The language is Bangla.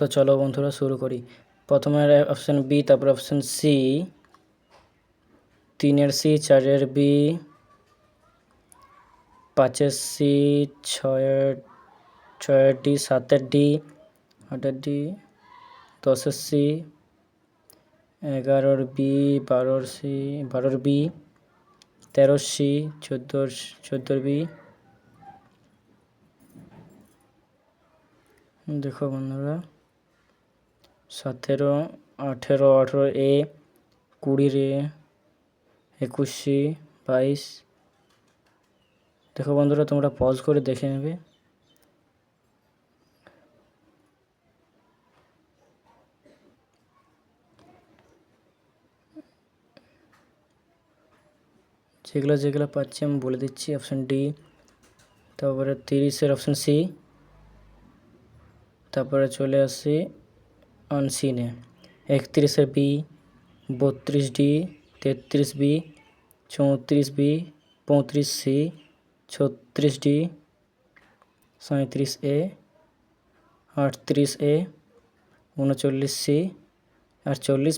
তো চলো বন্ধুরা শুরু করি। প্রথমে অপশান বি, তারপর অপশান সি, 3-এর সি, 4-এর বি, 5-এর সি, 6-এর ডি, 7-এর ডি, 8-এর ডি, 10-এর সি, 11-এর বি, 12-এর বি, 13-এর সি, 14-এর বি। দেখো বন্ধুরা, 17, 18, 18 এ, 20 এ, 21 22। দেখো বন্ধুরা, তোমরা পজ করে দেখে নেবে। যেগুলো পাচ্ছি আমি বলে দিচ্ছি। অপশান ডি, তারপরে 30-এর অপশান সি, তারপরে চলে আসি আনসিনে। 31-এর B, 32 D, 33 B, 34 B, 35 C, 36 D, 37 A, 38 A, 39 C, 48